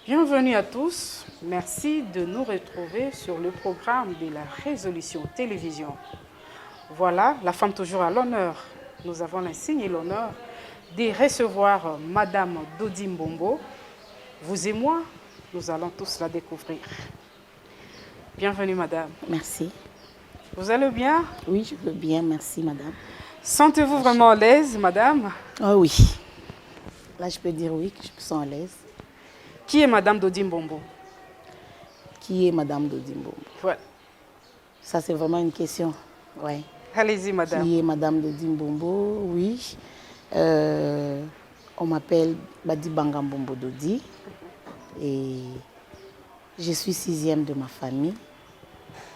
Bienvenue à tous. Merci de nous retrouver sur le programme de la résolution télévision. Voilà, la femme toujours à l'honneur. Nous avons l'insigne et l'honneur de recevoir Madame Dodi Mbombo. Vous et moi, nous allons tous la découvrir. Bienvenue, Madame. Merci. Vous allez bien? Oui, je veux bien, merci, Madame. Sentez-vous vraiment à l'aise, Madame? Oh oui. Là, je peux dire oui, que je me sens à l'aise. Qui est Madame Dodi Mbombo? Qui est Madame Dodi Mbombo? Voilà. Ça, c'est vraiment une question. Ouais. Allez-y, Madame. Qui est Madame Dodi Mbombo? Oui. On m'appelle Badi Banga Mbombo Dodi. Et je suis 6e de ma famille.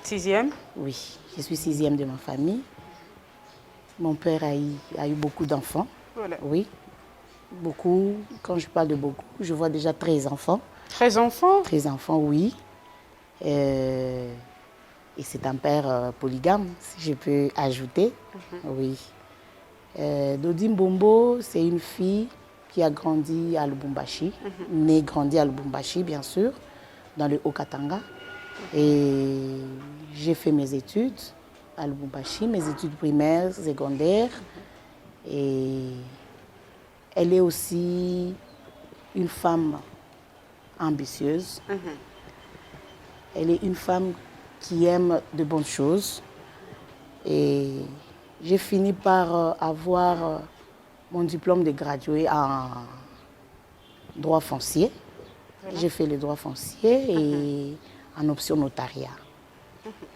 6e? Oui, je suis 6e de ma famille. Mon père a eu beaucoup d'enfants. Voilà. Oui. Beaucoup, quand je parle de beaucoup, je vois déjà 13 enfants. 13 enfants? 13 enfants, oui. Et c'est un père polygame, si je peux ajouter. Oui. Dodi Mbombo, c'est une fille qui a grandi à Lubumbashi, née, grandie à Lubumbashi, bien sûr, dans le Haut-Katanga. Et j'ai fait mes études à Lubumbashi, mes études primaires, secondaires. Et elle est aussi une femme ambitieuse. Elle est une femme qui aime de bonnes choses. Et j'ai fini par avoir mon diplôme de gradué en droit foncier. Voilà. J'ai fait le droit foncier et en option notariat.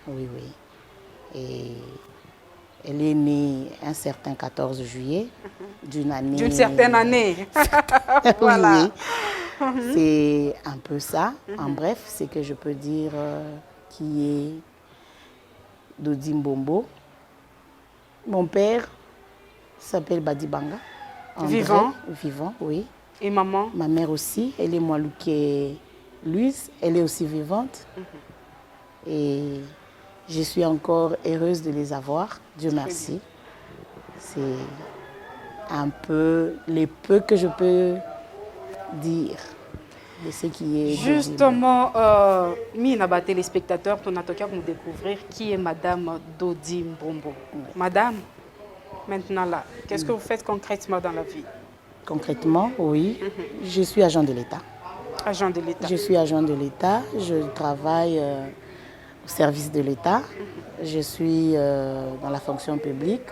Oui, oui. Et elle est née un certain 14 juillet d'une année... D'une certaine année. Voilà. Oui. C'est un peu ça. En bref, c'est que je peux dire qui est Dodi Mbombo. Mon père s'appelle Badi Banga. Vivant? Vivant, oui. Et maman? Ma mère aussi. Elle est Mwaluke Louise. Elle est aussi vivante. Et je suis encore heureuse de les avoir. Dieu merci. C'est un peu les peu que je peux dire de ce qui est... Justement, Mina, téléspectateurs, on a nous découvrir qui est Madame Dodi Mbombo. Oui. Madame, maintenant là, qu'est-ce que vous faites concrètement dans la vie? Concrètement, oui. Je suis agent de l'État. Agent de l'État. Je suis agent de l'État. Je travaille au service de l'État. Je suis dans la fonction publique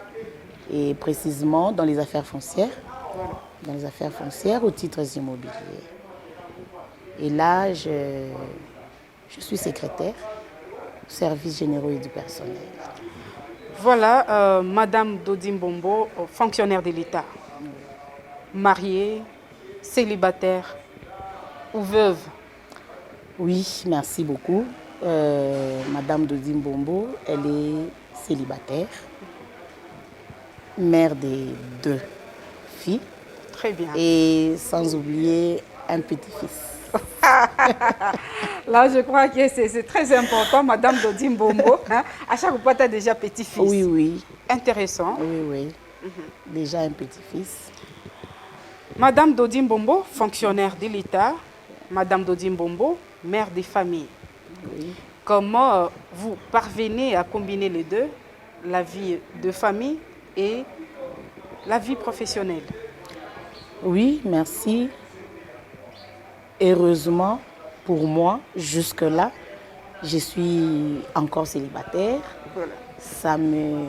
et précisément dans les affaires foncières. Voilà. Dans les affaires foncières aux titres immobiliers. Et là, je suis secrétaire au service généraux et du personnel. Voilà, Madame Dodi Mbombo, fonctionnaire de l'État. Mariée, célibataire ou veuve? Oui, merci beaucoup. Madame Dodi Mbombo, elle est célibataire, mère des 2 filles. Très bien. Et sans oublier un petit-fils. Là, je crois que c'est très important, Madame Dodi Mbombo. Hein? À chaque fois, tu as déjà petit-fils. Oui, oui. Intéressant. Oui, oui. Déjà un petit-fils. Madame Dodi Mbombo, fonctionnaire de l'État. Madame Dodi Mbombo, mère des familles. Oui. Comment vous parvenez à combiner les deux, la vie de famille et la vie professionnelle? Oui, merci. Heureusement, pour moi, jusque-là, je suis encore célibataire. Voilà. Ça me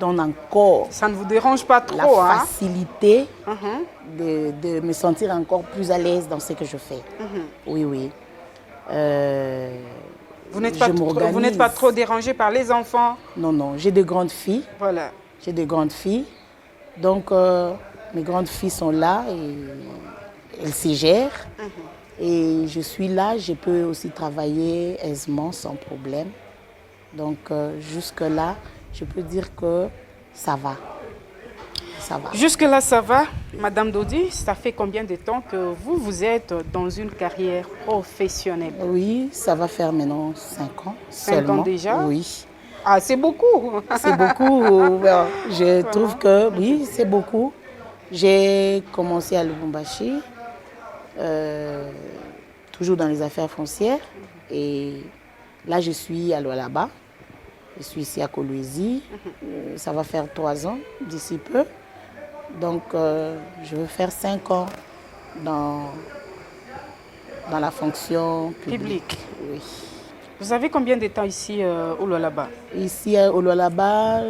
donne encore... Ça ne vous dérange pas trop, la facilité de me sentir encore plus à l'aise dans ce que je fais. Oui, oui. Vous n'êtes pas trop dérangé par les enfants? Non, non. J'ai de grandes filles. Voilà. J'ai de grandes filles. Donc, mes grandes filles sont là et elles s'y gèrent. Et je suis là, je peux aussi travailler aisément, sans problème. Donc, jusque-là, je peux dire que ça va. Ça va. Jusque-là, ça va. Madame Dodi, ça fait combien de temps que vous êtes dans une carrière professionnelle? Oui, ça va faire maintenant 5 ans. 5 ans déjà? Oui. Ah, c'est beaucoup. C'est beaucoup. Je trouve que oui, c'est beaucoup. J'ai commencé à Lubumbashi. toujours dans les affaires foncières. Et là, je suis à Lualaba. Je suis ici à Kolwezi. Ça va faire 3 ans d'ici peu. Donc, je veux faire 5 ans dans la fonction publique. Oui. Vous avez combien de temps ici au Lualaba? Ici au Lualaba,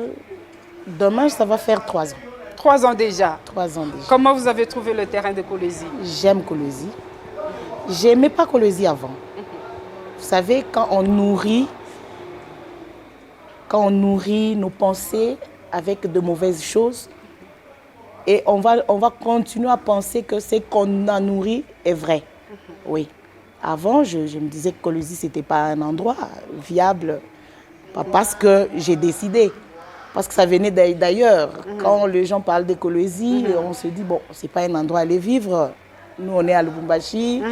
demain, ça va faire 3 ans. 3 ans déjà. 3 ans déjà. Comment vous avez trouvé le terrain de Kolwezi? J'aime Kolwezi. J'aimais pas Kolwezi avant. Vous savez, quand on nourrit nos pensées avec de mauvaises choses, et on va continuer à penser que ce qu'on a nourri est vrai. Oui. Avant, je me disais que Kolwezi, ce n'était pas un endroit viable. Pas parce que j'ai décidé, parce que ça venait d'ailleurs. Quand les gens parlent de Kolwezi, on se dit, bon, ce n'est pas un endroit à aller vivre. Nous, on est à Lubumbashi.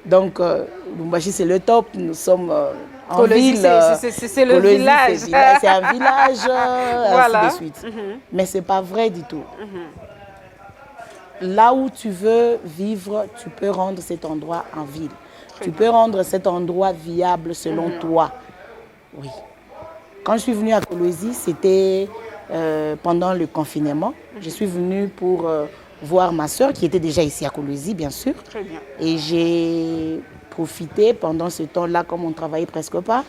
Donc, Lubumbashi, c'est le top. Nous sommes en ville. C'est le village. C'est un village, voilà. ainsi de suite. Mais ce n'est pas vrai du tout. Là où tu veux vivre, tu peux rendre cet endroit en ville. Tu peux rendre cet endroit viable selon toi. Oui. Quand je suis venue à Kolwezi, c'était pendant le confinement. Je suis venue pour voir ma soeur qui était déjà ici à Kolwezi, bien sûr. Très bien. Et j'ai profité pendant ce temps-là, comme on ne travaillait presque pas.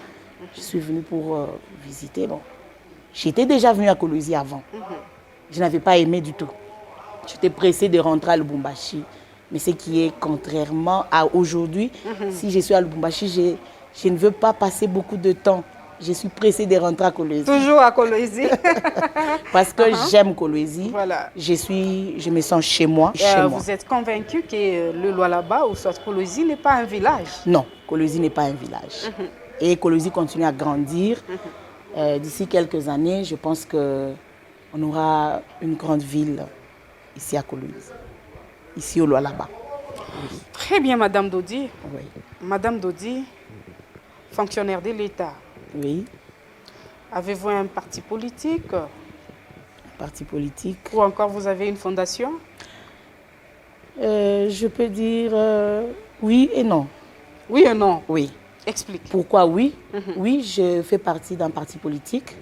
Je suis venue pour visiter. Bon. J'étais déjà venue à Kolwezi avant. Je n'avais pas aimé du tout. J'étais pressée de rentrer à Lubumbashi. Mais ce qui est contrairement à aujourd'hui, si je suis à Lubumbashi, je ne veux pas passer beaucoup de temps. Je suis pressée de rentrer à Kolwezi. Toujours à Kolwezi. Parce que j'aime Kolwezi. Voilà. Je me sens chez moi. Vous êtes convaincu que le Lualaba ou soit Kolwezi n'est pas un village? Non, Kolwezi n'est pas un village. Et Kolwezi continue à grandir. D'ici quelques années, je pense qu'on aura une grande ville ici à Kolwezi, ici au Lualaba. Oui. Très bien, Madame Dodi. Oui. Madame Dodi, fonctionnaire de l'État. Oui. Avez-vous un parti politique? Un parti politique. Ou encore vous avez une fondation? Je peux dire oui et non. Oui et non? Oui. Explique. Pourquoi oui? Oui, je fais partie d'un parti politique.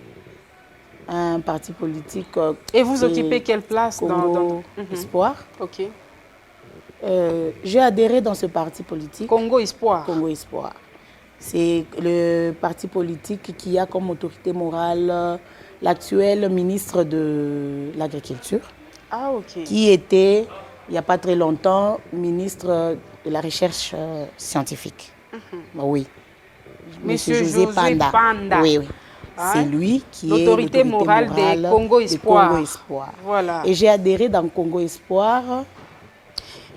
Un parti politique. Et vous occupez quelle place dans Espoir. Ok. J'ai adhéré dans ce parti politique. Congo Espoir. Congo Espoir. C'est le parti politique qui a comme autorité morale l'actuel ministre de l'Agriculture. Ah, ok. Qui était, il n'y a pas très longtemps, ministre de la Recherche scientifique. Oui. Monsieur José Panda. Oui, oui. C'est lui qui est l'autorité morale de Congo Espoir. Voilà. Et j'ai adhéré dans Congo Espoir.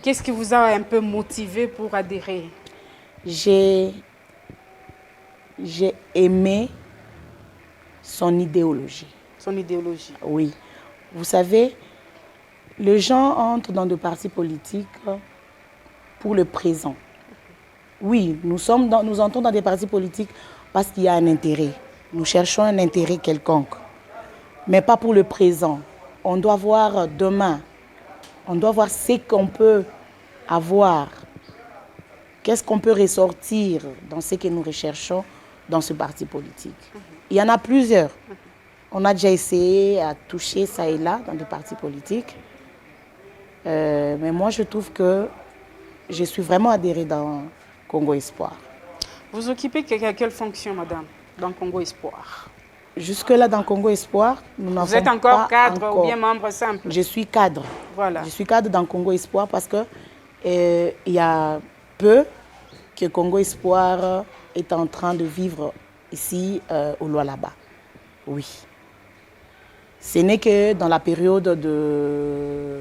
Qu'est-ce qui vous a un peu motivé pour adhérer? J'ai aimé son idéologie. Son idéologie? Oui. Vous savez, les gens entrent dans des partis politiques pour le présent. Oui, nous entrons dans des partis politiques parce qu'il y a un intérêt. Nous cherchons un intérêt quelconque, mais pas pour le présent. On doit voir demain. On doit voir ce qu'on peut avoir. Qu'est-ce qu'on peut ressortir dans ce que nous recherchons dans ce parti politique. Il y en a plusieurs. On a déjà essayé à toucher ça et là dans des partis politiques. Mais moi, je trouve que je suis vraiment adhérée dans Congo Espoir. Vous occupez quelle fonction, madame, dans Congo Espoir? Jusque-là, dans Congo Espoir, nous n'avons pas... Vous êtes encore cadre ou bien membre simple? Je suis cadre. Voilà. Je suis cadre dans Congo Espoir parce que il y a peu que Congo Espoir est en train de vivre ici au Lualaba. Oui. Ce n'est que dans la période de...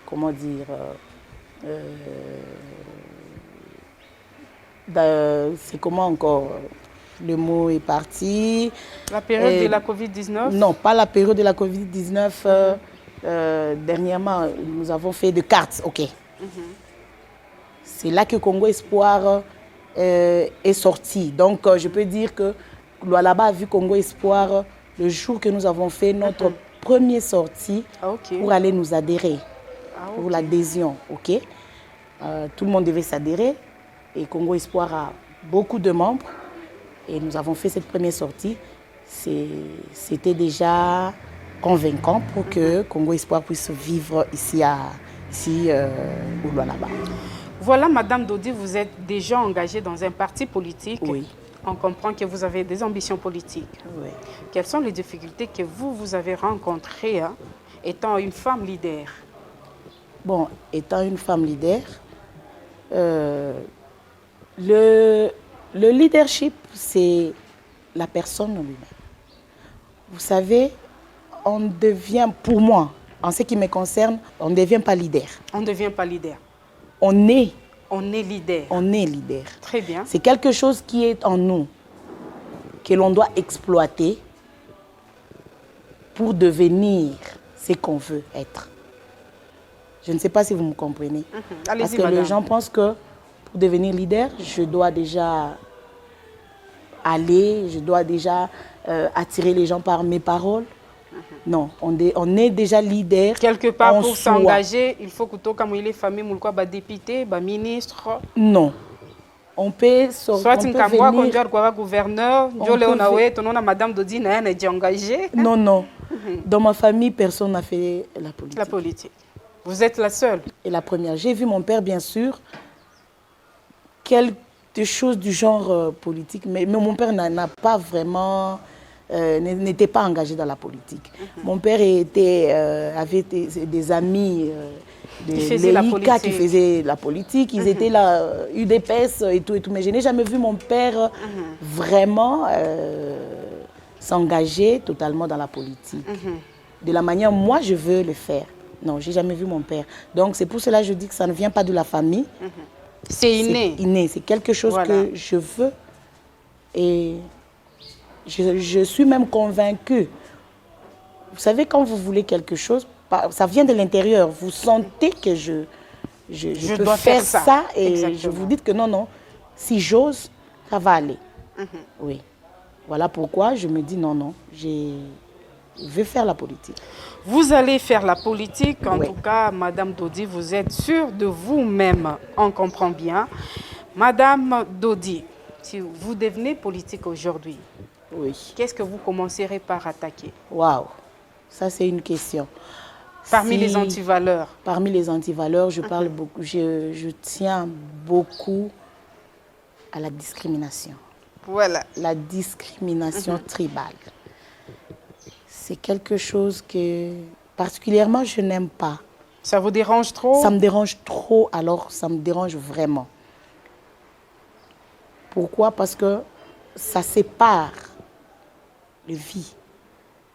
comment dire... c'est comment encore le mot est parti. La période de la Covid-19? Non, pas la période de la Covid-19. Dernièrement, nous avons fait des cartes. OK. C'est là que Congo Espoir est sorti. Donc, je peux dire que Lualaba a vu Congo Espoir le jour que nous avons fait notre première sortie pour aller nous adhérer, pour l'adhésion. OK. Tout le monde devait s'adhérer. Et Congo Espoir a beaucoup de membres. Et nous avons fait cette première sortie. C'était déjà convaincant pour que Congo Espoir puisse vivre ici au Lualaba. Voilà, Madame Dodi, vous êtes déjà engagée dans un parti politique. Oui. On comprend que vous avez des ambitions politiques. Oui. Quelles sont les difficultés que vous avez rencontrées étant une femme leader? Bon, étant une femme leader, le leadership, c'est la personne en lui-même. Vous savez, on devient, pour moi, en ce qui me concerne, on ne devient pas leader. On ne devient pas leader. On est leader. On est leader. Très bien. C'est quelque chose qui est en nous, que l'on doit exploiter pour devenir ce qu'on veut être. Je ne sais pas si vous me comprenez. Parce que les gens pensent que pour devenir leader, je dois déjà aller, je dois déjà attirer les gens par mes paroles. Non, on est déjà leader. Quelque part, pour s'engager, il faut que tout comme il est famille, bah député, bah ministre. Non. On peut soit tu conduire quoi gouverneur, Madame Dodi n'a engagé. Non, non. Dans ma famille, personne n'a fait la politique. La politique. Vous êtes la seule. Et la première. J'ai vu mon père, bien sûr, quelque chose du genre politique, mais mon père n'a pas vraiment, n'était pas engagé dans la politique. Mon père avait des amis de l'EICA qui faisaient la politique. Ils étaient là, UDPS et tout, mais je n'ai jamais vu mon père vraiment s'engager totalement dans la politique. De la manière moi je veux le faire. Non, je n'ai jamais vu mon père. Donc c'est pour cela que je dis que ça ne vient pas de la famille. C'est inné. C'est inné, c'est quelque chose que je veux. Et je suis même convaincue. Vous savez, quand vous voulez quelque chose, ça vient de l'intérieur. Vous sentez que je peux dois faire ça. Et exactement. Je vous dis que non, si j'ose, ça va aller. Oui. Voilà pourquoi je me dis non, je veux faire la politique. Vous allez faire la politique. En tout cas, Madame Dodi, vous êtes sûre de vous-même. On comprend bien. Madame Dodi, si vous devenez politique aujourd'hui, qu'est-ce que vous commencerez par attaquer? Waouh, ça c'est une question. Parmi les antivaleurs. Parmi les antivaleurs, je parle beaucoup, je tiens beaucoup à la discrimination. Voilà. La discrimination tribale. C'est quelque chose que particulièrement je n'aime pas. Ça vous dérange trop? Ça me dérange trop, alors ça me dérange vraiment. Pourquoi? Parce que ça sépare de vie,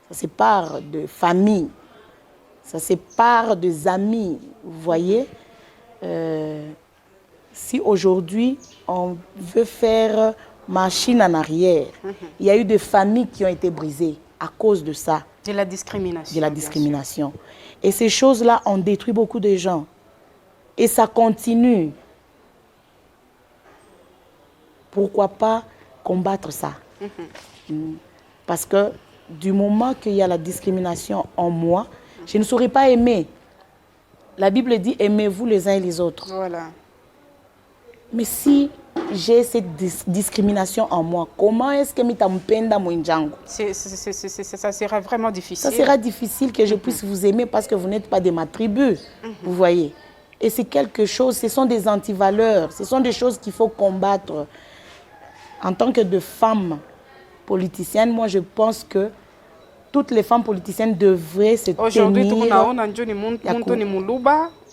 ça sépare de famille, ça sépare des amis. Vous voyez, si aujourd'hui on veut faire machine en arrière, il y a eu des familles qui ont été brisées à cause de ça. De la discrimination. De la discrimination. Et ces choses-là ont détruit beaucoup de gens. Et ça continue. Pourquoi pas combattre ça? Parce que du moment qu'il y a la discrimination en moi, je ne saurais pas aimer. La Bible dit, aimez-vous les uns et les autres. Voilà. Mais si j'ai cette discrimination en moi, comment est-ce que ça sera vraiment difficile. Ça sera difficile que je puisse vous aimer parce que vous n'êtes pas de ma tribu. Vous voyez. Et c'est quelque chose, ce sont des antivaleurs, ce sont des choses qu'il faut combattre. En tant que de femmes politiciennes, moi je pense que toutes les femmes politiciennes devraient se tenir... Aujourd'hui, tout le monde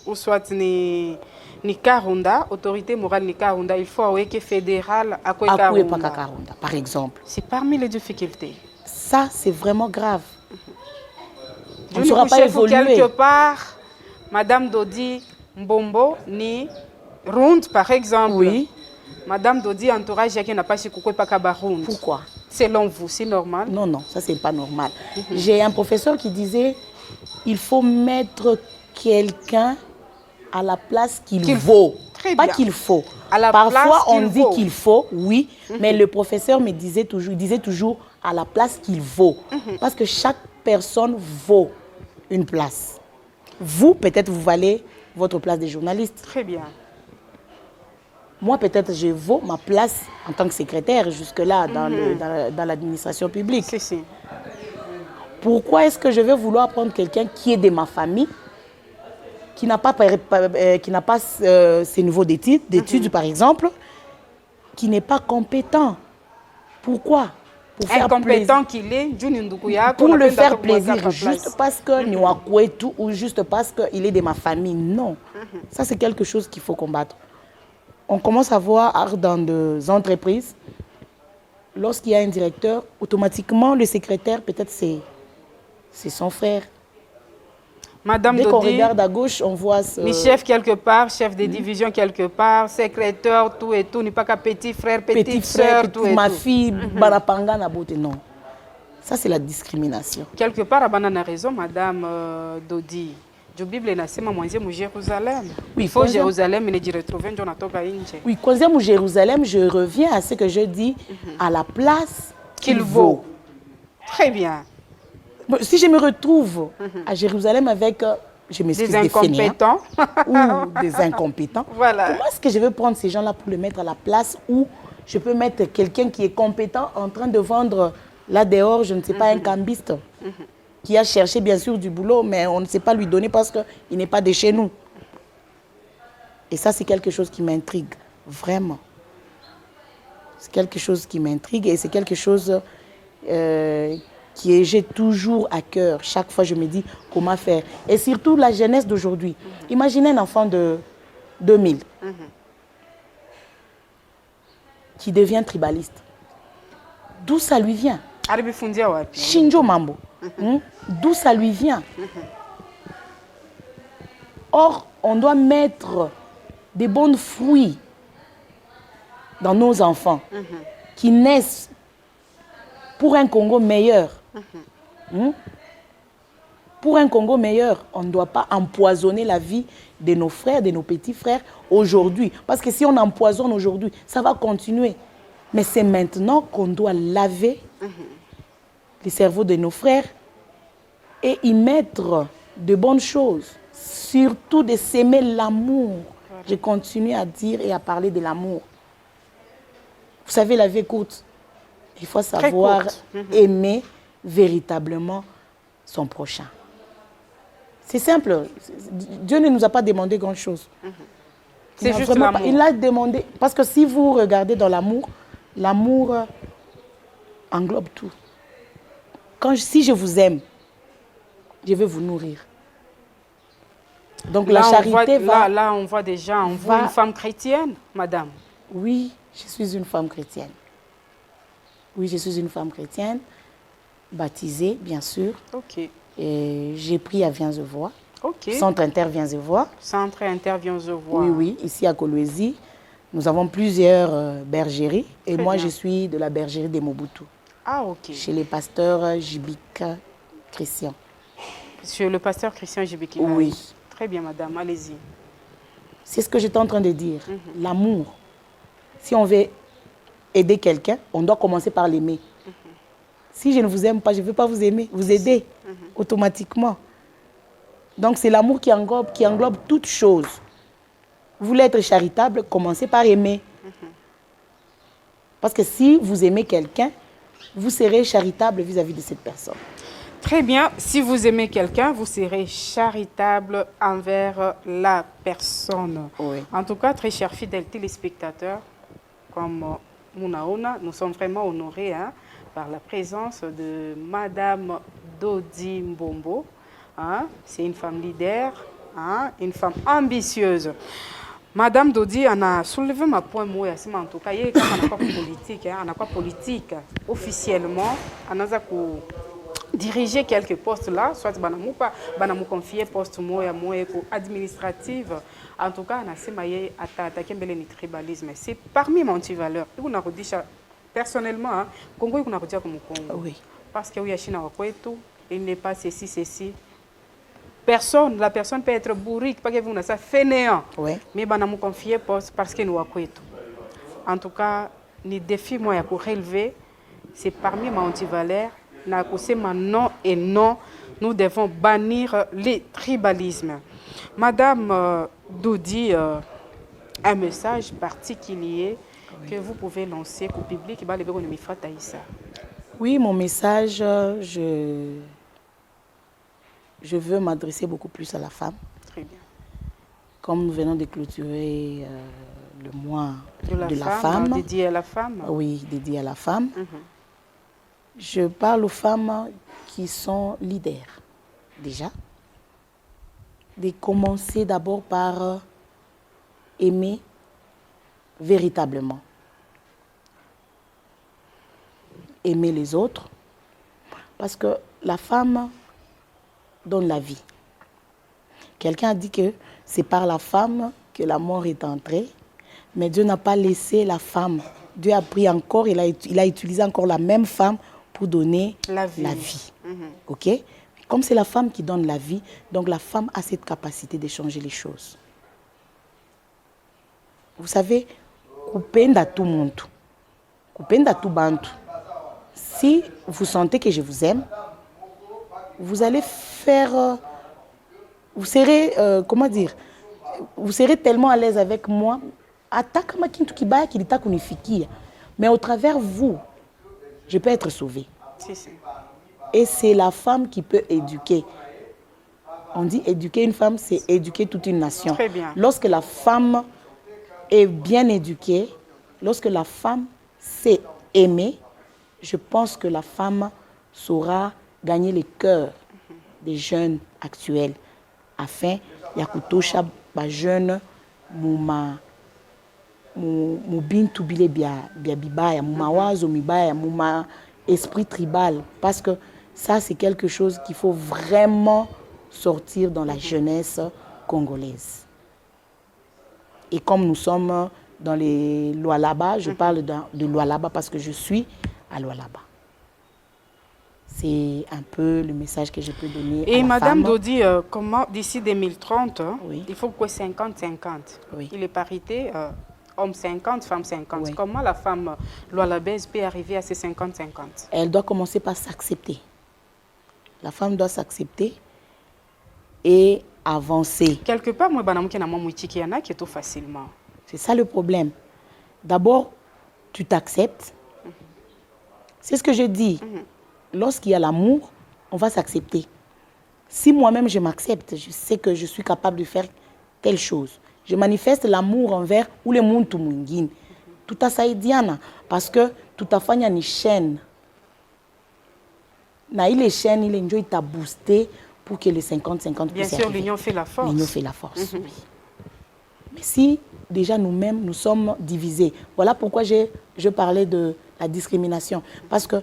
ou soit ni Karunda, autorité morale ni Karunda, il faut que fédéral à Karunda, par exemple. C'est parmi les difficultés. Ça, c'est vraiment grave. On ne sera pas évolué. Quelque part, Madame Dodi Mbombo ni Round, par exemple. Oui. Madame Dodi entourage qui n'a pas chez Koukou Pakabaround. Pourquoi? Selon vous, c'est normal? Non, non, ça c'est pas normal. J'ai un professeur qui disait, il faut mettre quelqu'un à la place qu'il vaut. Très pas bien. Qu'il faut. Parfois, on dit qu'il faut, oui, mais le professeur me disait toujours à la place qu'il vaut. Parce que chaque personne vaut une place. Vous, peut-être, vous valez votre place de journaliste. Très bien. moi peut-être je vaux ma place en tant que secrétaire jusque-là dans l'administration publique. Si, si. Pourquoi est-ce que je vais vouloir prendre quelqu'un qui est de ma famille, qui n'a pas ces niveaux d'études par exemple, qui n'est pas compétent? Pourquoi? Pour faire incompétent qu'il est, pour le faire plaisir, juste parce que nous avons tout ou juste parce qu'il est de ma famille. Non. Ça, c'est quelque chose qu'il faut combattre. On commence à voir dans des entreprises, lorsqu'il y a un directeur, automatiquement, le secrétaire, peut-être c'est son frère. Madame Dès Dodi, qu'on regarde à gauche, on voit mi chef quelque part, chef de division quelque part, secrétaire, tout et tout, n'est pas qu'un petit frère, petite soeur, tout et ma tout. fille, Banapanga na beauté, non. Ça, c'est la discrimination. Quelque part, Abana a raison, Madame Dodi. La Bible est nasema mwanzimu Jérusalem. Oui, il faut Jérusalem, mais il retrouve un Jonatoka Inche. Oui, quand j'aime Jérusalem, je reviens à ce que je dis, à la place qu'il vaut. Très bien. Si je me retrouve à Jérusalem avec, je m'excuse, des incompétents ou des incompétents, voilà. Comment est-ce que je vais prendre ces gens-là pour les mettre à la place où je peux mettre quelqu'un qui est compétent en train de vendre là dehors, je ne sais pas, un cambiste qui a cherché bien sûr du boulot, mais on ne sait pas lui donner parce qu'il n'est pas de chez nous. Et ça, c'est quelque chose qui m'intrigue, vraiment. C'est quelque chose qui m'intrigue et c'est quelque chose j'ai toujours à cœur. Chaque fois, je me dis comment faire. Et surtout la jeunesse d'aujourd'hui. Imaginez un enfant de 2000 qui devient tribaliste. D'où ça lui vient? Shinjo Mambo. D'où ça lui vient? Or, on doit mettre des bons fruits dans nos enfants qui naissent pour un Congo meilleur. Pour un Congo meilleur, on ne doit pas empoisonner la vie de nos frères, de nos petits frères aujourd'hui. Parce que si on empoisonne aujourd'hui, ça va continuer. Mais c'est maintenant qu'on doit laver les cerveaux de nos frères et y mettre de bonnes choses. Surtout de s'aimer l'amour. Je continue à dire et à parler de l'amour. Vous savez, la vie est courte. Il faut savoir aimer véritablement son prochain. C'est simple. Dieu ne nous a pas demandé grand-chose. C'est juste l'amour. Il a demandé... Parce que si vous regardez dans l'amour, l'amour englobe tout. Si je vous aime, je vais vous nourrir. Donc là, la charité va... Là, on voit déjà en vous une femme chrétienne, madame. Oui, je suis une femme chrétienne. Oui, je suis une femme chrétienne, baptisée, bien sûr. Ok. Et j'ai pris à Viens-je-Vois. Ok. Centre Inter Viens-je-Vois. Centre Inter Viens-je-Vois. Oui, oui, ici à Kolwezi. Nous avons plusieurs bergeries. Et Très moi, bien. je suis de la bergerie de Mobutu. Ah, ok. Chez les pasteurs Jibika Christian. Chez le pasteur Christian Jibiki. Oui. Très bien, madame. Allez-y. C'est ce que j'étais en train de dire. L'amour. Si on veut aider quelqu'un, on doit commencer par l'aimer. Si je ne vous aime pas, je ne veux pas vous aimer, vous aider automatiquement. Donc c'est l'amour qui englobe toutes choses. Vous voulez être charitable, commencez par aimer. Parce que si vous aimez quelqu'un, vous serez charitable vis-à-vis de cette personne. Très bien. Si vous aimez quelqu'un, vous serez charitable envers la personne. Oui. En tout cas, très chers fidèles téléspectateurs, comme Munaona, nous sommes vraiment honorés par la présence de Madame Dodi Mbombo. C'est une femme leader, une femme ambitieuse. Madame Dodi a soulevé ma point moi en tout cas, il y a politique, politique officiellement, on a diriger quelques postes là, soit banamou confier poste moi administrative. En tout cas, on a attaqué le tribalisme. C'est parmi mes antivaleurs. On a dit personnellement, Congo on a dit comme Congo. Oui. Parce que oui, Chine il n'est pas ceci. Personne, la personne peut être bourrique, pas que vous n'avez ça fainéant. Oui. Mais banamou confier poste parce que nous avons tout. En tout cas, les défis moi pour relever, c'est parmi mes antivaleurs. Non et non, nous devons bannir les tribalismes. Madame Dodi, un message particulier que vous pouvez lancer au public. Oui, mon message, je veux m'adresser beaucoup plus à la femme. Très bien. Comme nous venons de clôturer le mois de la femme. Dédié à la femme. Oui, dédié à la femme. Je parle aux femmes qui sont leaders, déjà. De commencer d'abord par aimer véritablement. Aimer les autres. Parce que la femme donne la vie. Quelqu'un a dit que c'est par la femme que la mort est entrée, mais Dieu n'a pas laissé la femme. Dieu a pris encore, il a utilisé encore la même femme pour donner la vie. Ok? Comme c'est la femme qui donne la vie, donc la femme a cette capacité de changer les choses. Vous savez, kupenda tout monde, kupenda tout bantu. Si vous sentez que je vous aime, vous allez faire, vous serez, comment dire, vous serez tellement à l'aise avec moi. Mais au travers vous, je peux être sauvée. Et c'est la femme qui peut éduquer. On dit éduquer une femme, c'est éduquer toute une nation. Très bien. Lorsque la femme est bien éduquée, lorsque la femme sait aimer, je pense que la femme saura gagner les cœurs des jeunes actuels afin yakutosha ba jeune muma mubintu bile bia bibaya mumawazo mibaya muma esprit tribal, parce que ça c'est quelque chose qu'il faut vraiment sortir dans la jeunesse congolaise. Et comme nous sommes dans les Lualaba, je parle de Lualaba parce que je suis à Lualaba. C'est un peu le message que je peux donner et à la Madame femme. Dodi, comment d'ici 2030, oui. il faut que 50-50. Oui. Il est parité, homme 50, femme 50. Oui. Comment la femme lualabaise peut arriver à ces 50-50? Elle doit commencer par s'accepter. La femme doit s'accepter et avancer. Quelque part, moi, je suis tout facilement. C'est ça le problème. D'abord, tu t'acceptes. C'est ce que je dis. Lorsqu'il y a l'amour, on va s'accepter. Si moi-même je m'accepte, je sais que je suis capable de faire telle chose. Je manifeste l'amour envers ou le monde tout mungine. Tout à ça Diana, parce que tout à fait il y a une chaîne. Na il est chaîne, il enjoy t'a boosté pour que les 50-50 bien sûr, l'union fait la force. L'union fait la force. Oui. Mais si déjà nous-mêmes nous sommes divisés, voilà pourquoi je parlais de la discrimination, parce que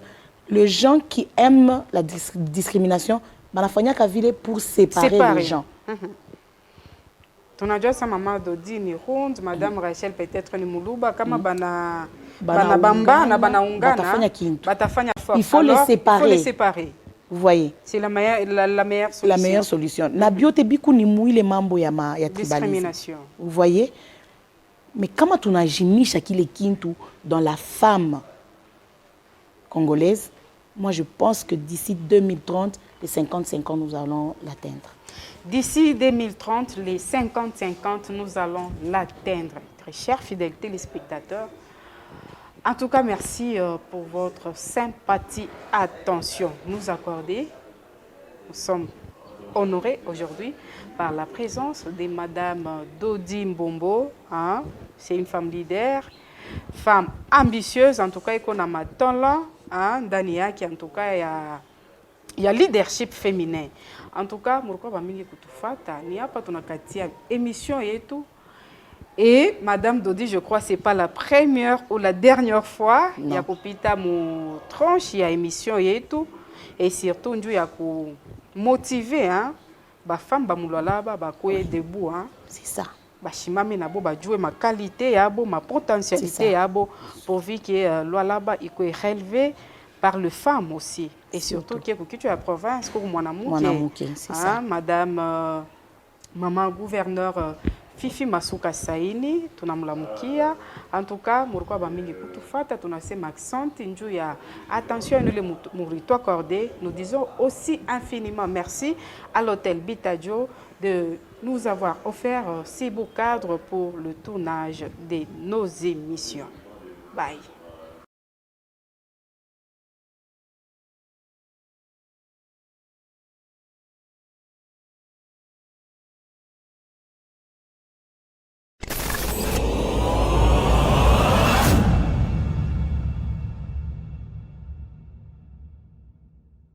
les gens qui aiment la discrimination, pour séparer les gens. Tu as déjà maman Dodi ni ronde, Madame Rachel peut-être ni muluba, kama bana bamba na bana ungana, batafanya force. Il faut les séparer. Il faut les séparer. Vous voyez? C'est la meilleure solution. La meilleure solution. Na biote biku ni mouille mambo ya discrimination. Vous voyez? Mais comment tu n'as jamais kile kintu dans la femme congolaise? Moi, je pense que d'ici 2030, les 50-50, nous allons l'atteindre. D'ici 2030, les 50-50, nous allons l'atteindre. Très chers fidèles téléspectateurs, en tout cas, merci pour votre sympathie, attention nous accorder. Nous sommes honorés aujourd'hui par la présence de Madame Dodi Mbombo. Hein? C'est une femme leader, femme ambitieuse, en tout cas, qu'on a maintenant. Dania qui en tout cas il y a leadership féminin. En tout cas, pourquoi bamingi kutufata ni hapa tunakatia émission yetu. Et Madame Dodi, je crois c'est pas la première ou la dernière fois il y a kupita mu tranche ya émission yetu et surtout ndio ya ku motiver ba femme ba mulwalaba ba koye debout c'est ça. Bashimami nabo ba jouer ma qualité yabo ma potentialité yabo pourvu que Lualaba iko relevé par les femmes aussi et surtout que tu as province comme Mwanamuke c'est ça. Madame maman gouverneur Fifi Masuka Saini, tunamlamukia. En tout cas, murukwa bamingi kutufata, tunasema accent njuu ya attention à nous murito accordé. Nous disons aussi infiniment merci à l'hôtel Bitadio de nous avoir offert si beau cadre pour le tournage de nos émissions. Bye.